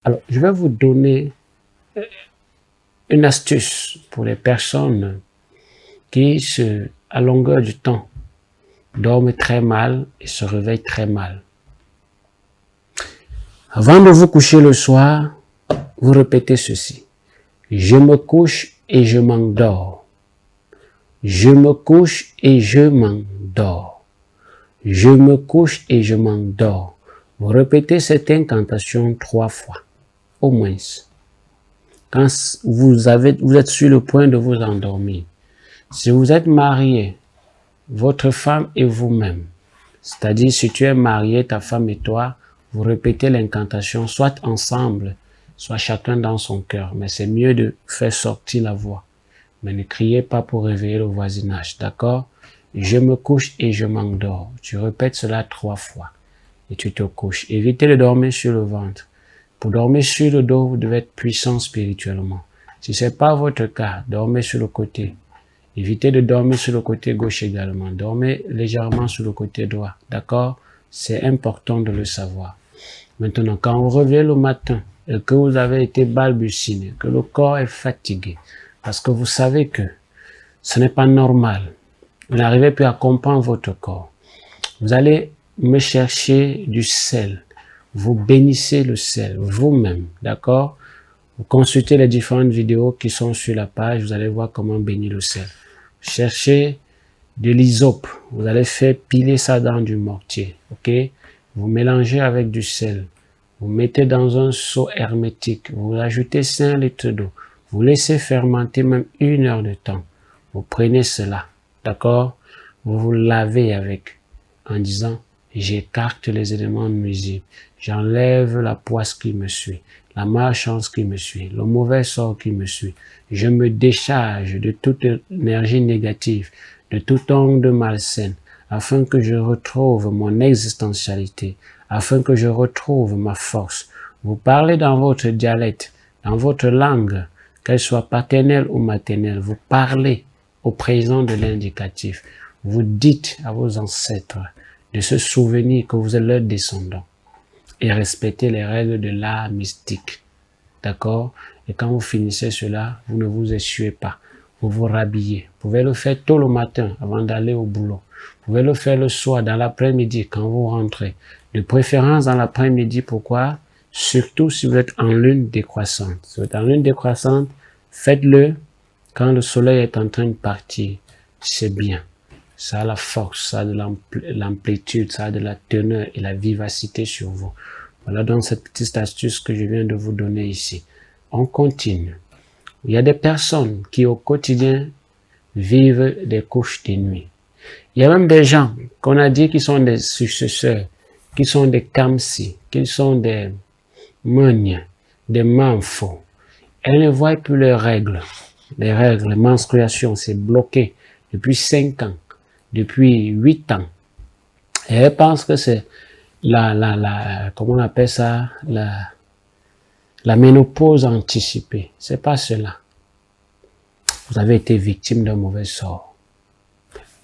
Alors, je vais vous donner une astuce pour les personnes qui, à longueur du temps, dorment très mal et se réveillent très mal. Avant de vous coucher le soir, vous répétez ceci. Je me couche et je m'endors. Je me couche et je m'endors. Je me couche et je m'endors. Vous répétez cette incantation 3 fois, au moins. Quand vous êtes sur le point de vous endormir. Si vous êtes marié, votre femme et vous-même, c'est-à-dire si tu es marié, ta femme et toi, vous répétez l'incantation soit ensemble, soit chacun dans son cœur. Mais c'est mieux de faire sortir la voix. Mais ne criez pas pour réveiller le voisinage, d'accord? Je me couche et je m'endors. Tu répètes cela 3 fois et tu te couches. Évitez de dormir sur le ventre. Pour dormir sur le dos, vous devez être puissant spirituellement. Si ce n'est pas votre cas, dormez sur le côté. Évitez de dormir sur le côté gauche également. Dormez légèrement sur le côté droit. D'accord? C'est important de le savoir. Maintenant, quand vous revenez le matin et que vous avez été balbutiné, que le corps est fatigué, parce que vous savez que ce n'est pas normal, vous n'arrivez plus à comprendre votre corps, vous allez me chercher du sel. Vous bénissez le sel vous-même. D'accord? Vous consultez les différentes vidéos qui sont sur la page, vous allez voir comment bénir le sel. Cherchez de l'hysope, vous allez faire piler ça dans du mortier, ok? Vous mélangez avec du sel, vous mettez dans un seau hermétique, vous ajoutez 5 litres d'eau, vous laissez fermenter même 1 heure de temps. Vous prenez cela, d'accord? Vous vous lavez avec, en disant, j'écarte les éléments nuisibles, j'enlève la poisse qui me suit, la malchance qui me suit, le mauvais sort qui me suit. Je me décharge de toute énergie négative, de toute onde malsaine, afin que je retrouve mon existentialité, afin que je retrouve ma force. Vous parlez dans votre dialecte, dans votre langue, qu'elle soit paternelle ou maternelle, vous parlez au présent de l'indicatif. Vous dites à vos ancêtres de se souvenir que vous êtes leurs descendants et respectez les règles de l'art mystique. D'accord? Et quand vous finissez cela, vous ne vous essuyez pas. Vous vous rhabillez. Vous pouvez le faire tôt le matin avant d'aller au boulot. Vous pouvez le faire le soir, dans l'après-midi, quand vous rentrez. De préférence dans l'après-midi, pourquoi? Surtout si vous êtes en lune décroissante. Si vous êtes en lune décroissante, faites-le quand le soleil est en train de partir. C'est bien. Ça a la force, ça a de l'amplitude, ça a de la teneur et la vivacité sur vous. Voilà donc cette petite astuce que je viens de vous donner ici. On continue. Il y a des personnes qui au quotidien vivent des couches de nuit. Il y a même des gens qu'on a dit qui sont des successeurs, qui sont des kamsi, qui sont des meuniers, des manfos. Elles ne voient plus leurs règles. Les règles, les menstruations, c'est bloqué depuis 5 ans, depuis 8 ans. Et elles pensent que c'est comment on appelle ça, la ménopause anticipée. C'est pas cela. Vous avez été victime d'un mauvais sort.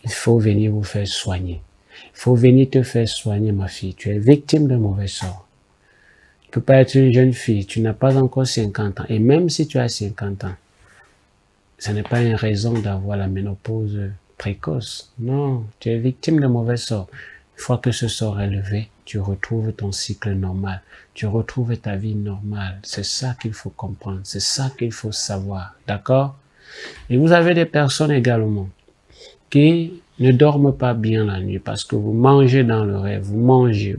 Il faut venir vous faire soigner. Il faut venir te faire soigner, ma fille. Tu es victime d'un mauvais sort. Tu ne peux pas être une jeune fille. Tu n'as pas encore 50 ans. Et même si tu as 50 ans, ce n'est pas une raison d'avoir la ménopause précoce. Non, tu es victime d'un mauvais sort. Une fois que ce sort est levé, tu retrouves ton cycle normal. Tu retrouves ta vie normale. C'est ça qu'il faut comprendre. C'est ça qu'il faut savoir. D'accord? Et vous avez des personnes également qui ne dorment pas bien la nuit parce que vous mangez dans le rêve. Vous mangez.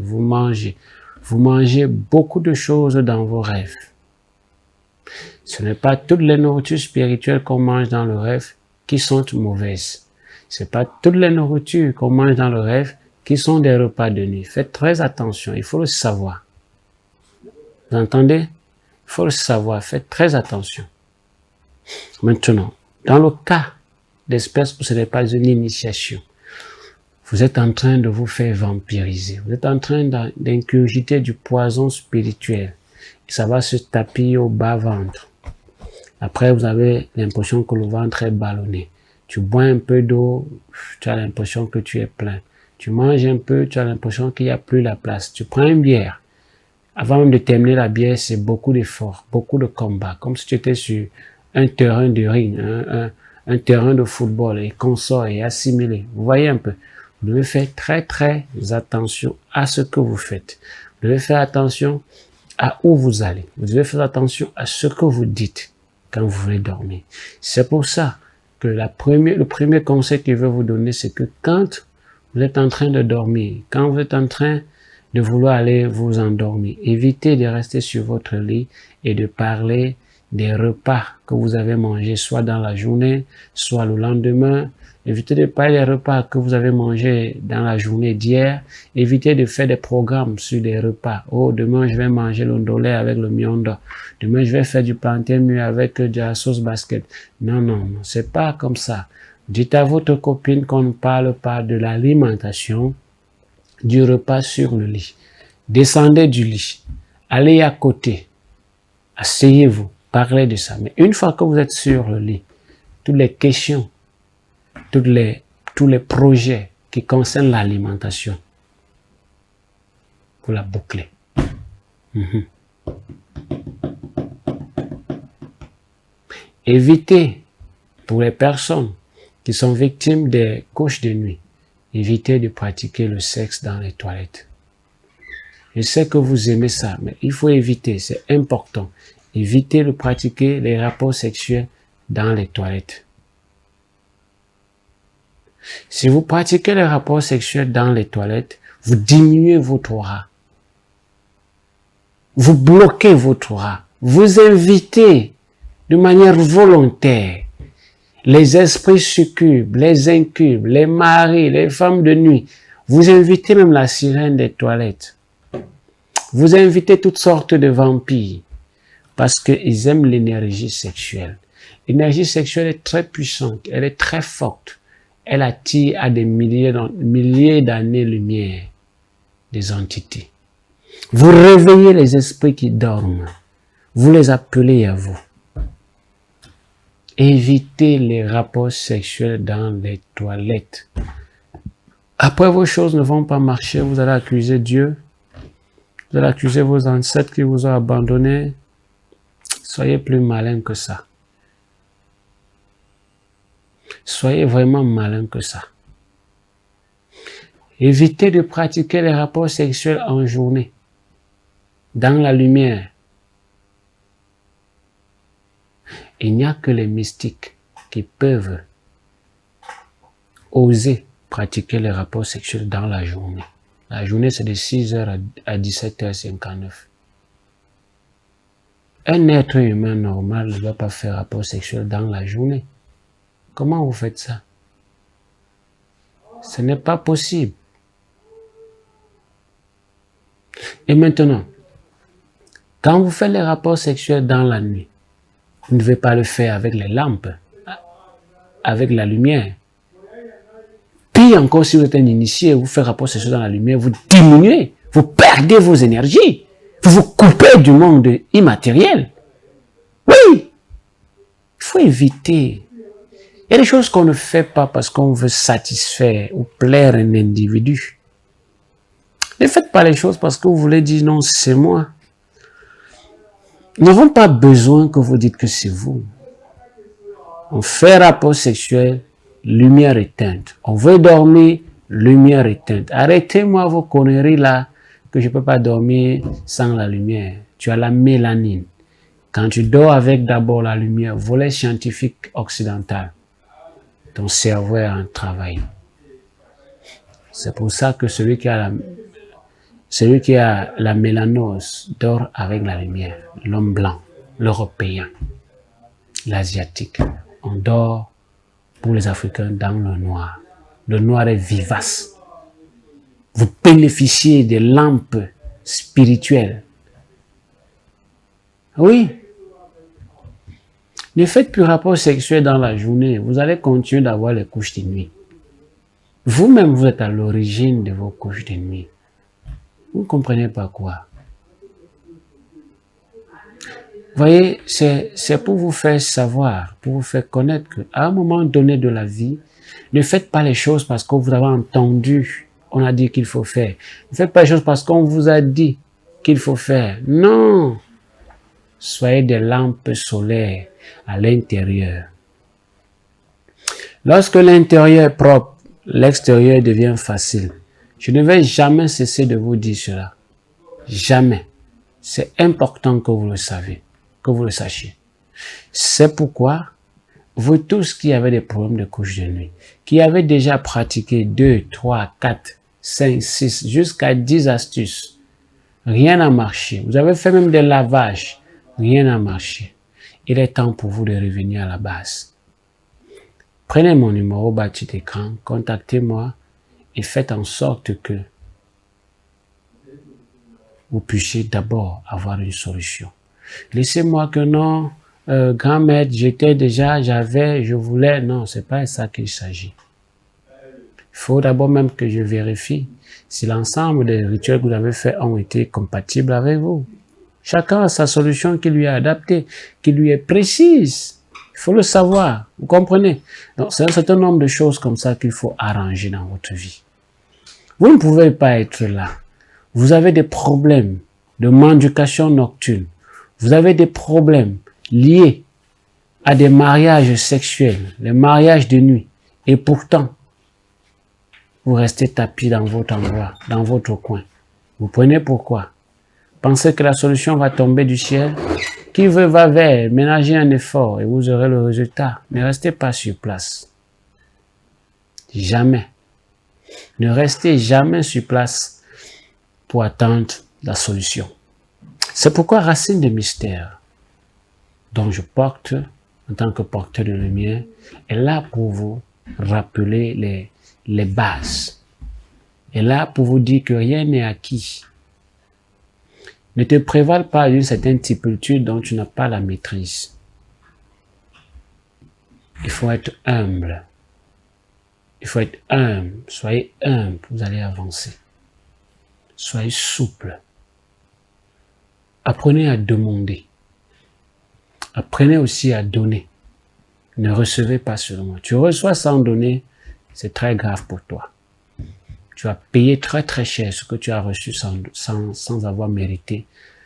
Vous mangez beaucoup de choses dans vos rêves. Ce n'est pas toutes les nourritures spirituelles qu'on mange dans le rêve qui sont mauvaises. Ce n'est pas toutes les nourritures qu'on mange dans le rêve qui sont des repas de nuit. Faites très attention, il faut le savoir. Vous entendez? Il faut le savoir, faites très attention. Maintenant, dans le cas d'espèces où ce n'est pas une initiation, vous êtes en train de vous faire vampiriser. Vous êtes en train d'ingurgiter du poison spirituel. Et ça va se tapir au bas-ventre. Après, vous avez l'impression que le ventre est ballonné. Tu bois un peu d'eau, tu as l'impression que tu es plein. Tu manges un peu, tu as l'impression qu'il n'y a plus la place. Tu prends une bière. Avant même de terminer la bière, c'est beaucoup d'efforts, beaucoup de combats, comme si tu étais sur un terrain de ring, un terrain de football et consort et assimilé. Vous voyez un peu. Vous devez faire très très attention à ce que vous faites. Vous devez faire attention à où vous allez. Vous devez faire attention à ce que vous dites quand vous voulez dormir. C'est pour ça que le premier conseil que je veux vous donner, c'est que quand vous êtes en train de dormir, quand vous êtes en train de vouloir aller vous endormir, évitez de rester sur votre lit et de parler des repas que vous avez mangés, soit dans la journée, soit le lendemain. Évitez de parler des repas que vous avez mangés dans la journée d'hier. Évitez de faire des programmes sur des repas. Oh, demain, je vais manger le ndolé avec le miondo. Demain, je vais faire du plantain mûr avec de la sauce basket. Non, non, non, c'est pas comme ça. Dites à votre copine qu'on ne parle pas de l'alimentation, du repas sur le lit. Descendez du lit. Allez à côté. Asseyez-vous. Parlez de ça. Mais une fois que vous êtes sur le lit, toutes les questions, tous les projets qui concernent l'alimentation, vous la bouclez. Évitez, pour les personnes qui sont victimes des couches de nuit, évitez de pratiquer le sexe dans les toilettes. Je sais que vous aimez ça, mais il faut éviter, c'est important. Évitez de pratiquer les rapports sexuels dans les toilettes. Si vous pratiquez les rapports sexuels dans les toilettes, vous diminuez votre aura. Vous bloquez votre aura. Vous invitez de manière volontaire les esprits succubes, les incubes, les maris, les femmes de nuit. Vous invitez même la sirène des toilettes. Vous invitez toutes sortes de vampires parce qu'ils aiment l'énergie sexuelle. L'énergie sexuelle est très puissante, elle est très forte. Elle attire à des milliers d'années-lumière des entités. Vous réveillez les esprits qui dorment. Vous les appelez à vous. Évitez les rapports sexuels dans les toilettes. Après, vos choses ne vont pas marcher. Vous allez accuser Dieu. Vous allez accuser vos ancêtres qui vous ont abandonné. Soyez plus malin que ça. Soyez vraiment malin que ça. Évitez de pratiquer les rapports sexuels en journée, dans la lumière. Il n'y a que les mystiques qui peuvent oser pratiquer les rapports sexuels dans la journée. La journée, c'est de 6h à 17h59. Un être humain normal ne doit pas faire rapport sexuel dans la journée. Comment vous faites ça? Ce n'est pas possible. Et maintenant, quand vous faites les rapports sexuels dans la nuit, vous ne devez pas le faire avec les lampes, avec la lumière. Puis encore, si vous êtes un initié, vous faites rapport sexuel dans la lumière, vous diminuez, vous perdez vos énergies, vous vous coupez du monde immatériel. Oui, il faut éviter. Il y a des choses qu'on ne fait pas parce qu'on veut satisfaire ou plaire un individu. Ne faites pas les choses parce que vous voulez dire non, c'est moi. Nous n'avons pas besoin que vous dites que c'est vous. On fait rapport sexuel, lumière éteinte. On veut dormir, lumière éteinte. Arrêtez-moi vos conneries là, que je ne peux pas dormir sans la lumière. Tu as la mélanine. Quand tu dors avec d'abord la lumière, volet scientifique occidental, ton cerveau est en travail. C'est pour ça que celui qui a la mélanose dort avec la lumière. L'homme blanc, l'européen, l'asiatique. On dort pour les Africains dans le noir. Le noir est vivace. Vous bénéficiez des lampes spirituelles. Oui. Ne faites plus rapport sexuel dans la journée. Vous allez continuer d'avoir les couches de nuit. Vous-même, vous êtes à l'origine de vos couches de nuit. Vous ne comprenez pas quoi. Vous voyez, c'est pour vous faire savoir, pour vous faire connaître qu'à un moment donné de la vie, ne faites pas les choses parce que vous avez entendu, on a dit qu'il faut faire. Ne faites pas les choses parce qu'on vous a dit qu'il faut faire. Non. Soyez des lampes solaires à l'intérieur. Lorsque l'intérieur est propre, l'extérieur devient facile. Je ne vais jamais cesser de vous dire cela. Jamais. C'est important que vous le saviez, que vous le sachiez. C'est pourquoi vous tous qui avez des problèmes de couche de nuit, qui avez déjà pratiqué 2, 3, 4, 5, 6, jusqu'à 10 astuces, rien n'a marché. Vous avez fait même des lavages, rien n'a marché. Il est temps pour vous de revenir à la base. Prenez mon numéro bas de l'écran, contactez-moi et faites en sorte que vous puissiez d'abord avoir une solution. Laissez-moi que non, grand maître, j'étais déjà, j'avais, je voulais. Non, c'est pas ça qu'il s'agit. Il faut d'abord même que je vérifie si l'ensemble des rituels que vous avez faits ont été compatibles avec vous. Chacun a sa solution qui lui est adaptée, qui lui est précise. Il faut le savoir, vous comprenez? Donc, c'est un certain nombre de choses comme ça qu'il faut arranger dans votre vie. Vous ne pouvez pas être là. Vous avez des problèmes de mendication nocturne. Vous avez des problèmes liés à des mariages sexuels, les mariages de nuit. Et pourtant, vous restez tapis dans votre endroit, dans votre coin. Vous prenez pourquoi? Pensez que la solution va tomber du ciel? Qui veut va vers, ménagez un effort et vous aurez le résultat. Ne restez pas sur place. Jamais. Ne restez jamais sur place pour attendre la solution. C'est pourquoi Racine de Mystère, dont je porte en tant que porteur de lumière, est là pour vous rappeler les bases. Est là pour vous dire que rien n'est acquis. Ne te prévale pas d'une certaine typitude dont tu n'as pas la maîtrise. Il faut être humble. Il faut être humble. Soyez humble, vous allez avancer. Soyez souple. Apprenez à demander. Apprenez aussi à donner. Ne recevez pas seulement. Tu reçois sans donner, c'est très grave pour toi. Tu vas payer très très cher ce que tu as reçu sans avoir mérité,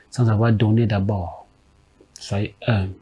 sans avoir donné d'abord. Soyez humble.